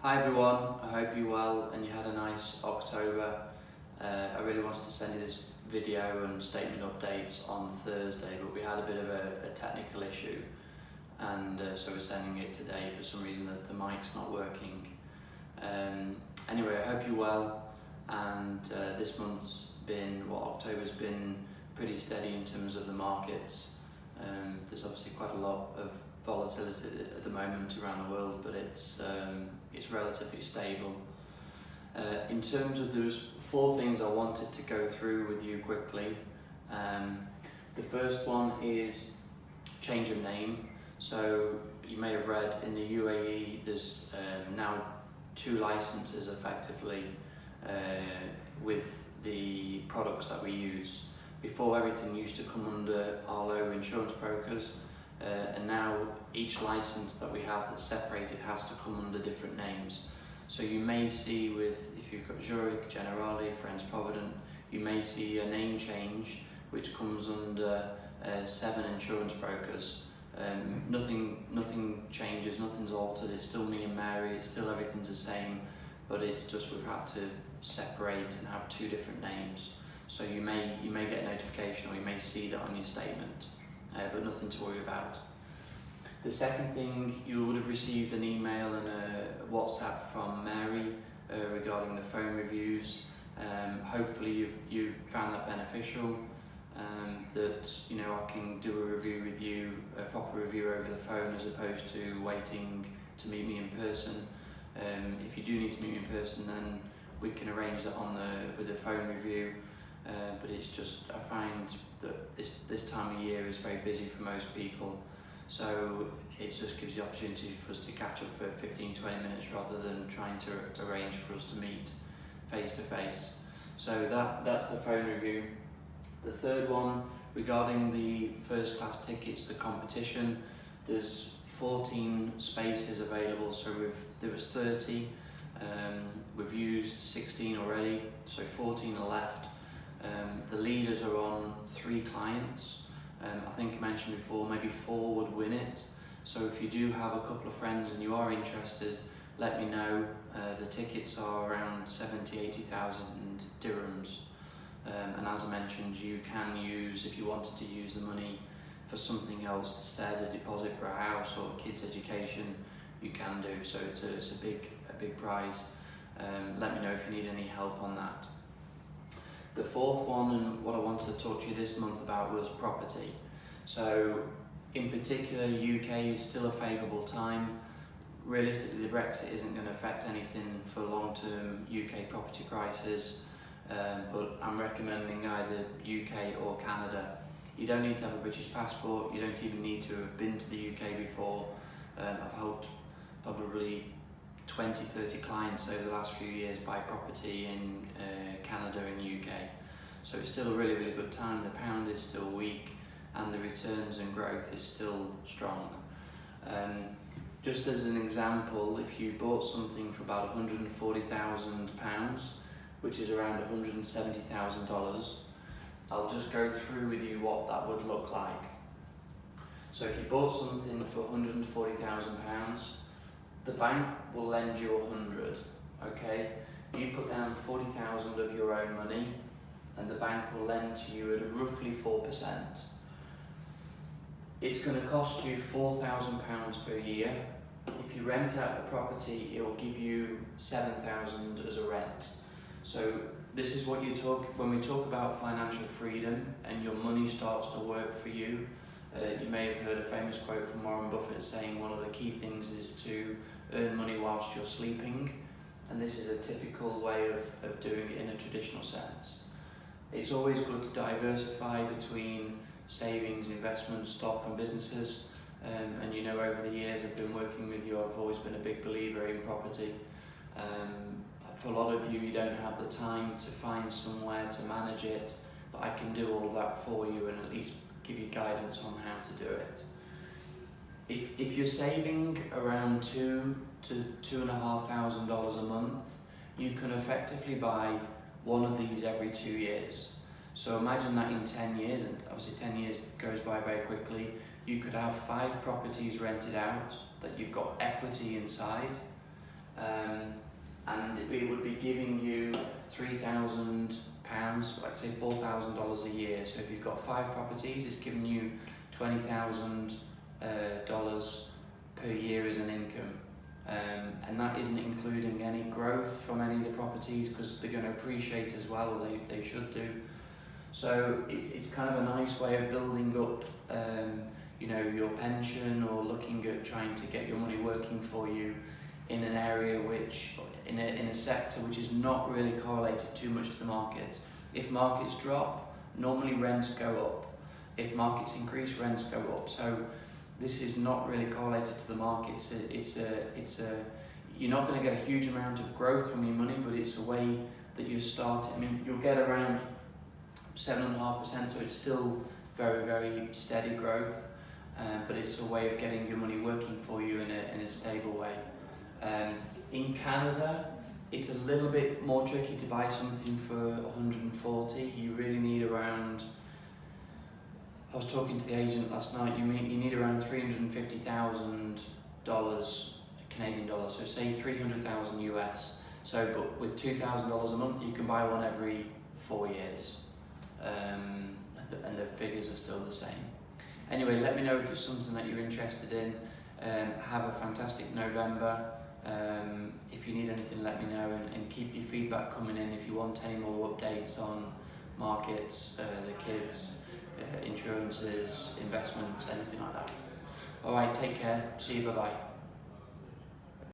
Hi everyone, I hope you're well and you had a nice October. I really wanted to send you this video and statement updates on Thursday, but we had a bit of a technical issue, and so we're sending it today. For some reason the mic's not working. Anyway, I hope you're well, and this month's been, October's been pretty steady in terms of the markets. There's obviously quite a lot of volatility at the moment around the world, but it's relatively stable. In terms of, there's four things I wanted to go through with you quickly. The first one is change of name. So you may have read in the UAE there's now 2 licenses effectively with the products that we use. Before, everything used to come under Arlo Insurance Brokers, and now each license that we have that's separated has to come under different names. So you may see if you've got Zurich, Generali, Friends Provident, you may see a name change which comes under 7 insurance brokers. Nothing changes, nothing's altered, it's still me and Mary, it's still everything's the same, but it's just we've had to separate and have 2 different names. So you may get a notification or you may see that on your statement, but nothing to worry about. The second thing, you would have received an email and a WhatsApp from Mary regarding the phone reviews. Hopefully you've found that beneficial, that I can do a review with you, a proper review over the phone as opposed to waiting to meet me in person. If you do need to meet me in person, then we can arrange that with the phone review. But it's just, I find that this time of year is very busy for most people, so it just gives the opportunity for us to catch up for 15-20 minutes rather than trying to arrange for us to meet face to face. So that's the phone review. The third one, regarding the first class tickets, the competition, there's 14 spaces available, so there was 30, we've used 16 already, so 14 are left. The leaders are on 3 clients. I think I mentioned before, maybe 4 would win it. So if you do have a couple of friends and you are interested, let me know. The tickets are around 70,000-80,000 dirhams. And as I mentioned, you can use, if you wanted to use the money for something else instead, a deposit for a house or kids' education, you can do. So it's a big prize. Let me know if you need any help on that. The fourth one, and what I wanted to talk to you this month about, was property. So in particular, UK is still a favourable time. Realistically, the Brexit isn't going to affect anything for long-term UK property prices, but I'm recommending either UK or Canada. You don't need to have a British passport, you don't even need to have been to the UK before. I've helped probably 20-30 clients over the last few years buy property in Canada and UK. So it's still a really good time. The pound is still weak and the returns and growth is still strong. Just as an example, if you bought something for about £140,000, which is around $170,000, I'll just go through with you what that would look like. So if you bought something for £140,000, the bank will lend you 100, okay? You put down 40,000 of your own money and the bank will lend to you at roughly 4%. It's going to cost you £4,000 per year. If you rent out the property, it will give you 7,000 as a rent. So this is what when we talk about financial freedom and your money starts to work for you. You may have heard a famous quote from Warren Buffett saying one of the key things is to earn money whilst you're sleeping, and this is a typical way of doing it in a traditional sense. It's always good to diversify between savings, investments, stock and businesses, and over the years I've been working with you, I've always been a big believer in property. For a lot of you, you don't have the time to find somewhere to manage it, but I can do all of that for you and at least give you guidance on how to do it. If you're saving around $2,000 to $2,500 a month, you can effectively buy one of these every 2 years. So imagine that in 10 years, and obviously 10 years goes by very quickly, you could have 5 properties rented out that you've got equity inside. it would be giving you £3,000, like say $4,000 a year. So if you've got 5 properties, it's giving you $20,000 per year as an income. And that isn't including any growth from any of the properties, because they're going to appreciate as well, or they should do. So it's kind of a nice way of building up your pension, or looking at trying to get your money working for you in an area in a sector which is not really correlated too much to the market. If markets drop, normally rents go up. If markets increase, rents go up. So this is not really correlated to the market. You're not going to get a huge amount of growth from your money, but it's a way that you start. I mean, you'll get around 7.5%, so it's still very, very steady growth. But it's a way of getting your money working for you in a stable way. In Canada, it's a little bit more tricky to buy something for 140. You really need around, I was talking to the agent last night, you need around $350,000 Canadian dollars, so say 300,000 US. So, but with $2,000 a month, you can buy one every 4 years. And the figures are still the same. Anyway, let me know if it's something that you're interested in. Have a fantastic November. If you need anything, let me know, and keep your feedback coming in if you want any more updates on markets, the kids, insurances, investments, anything like that. Alright, take care. See you, bye-bye.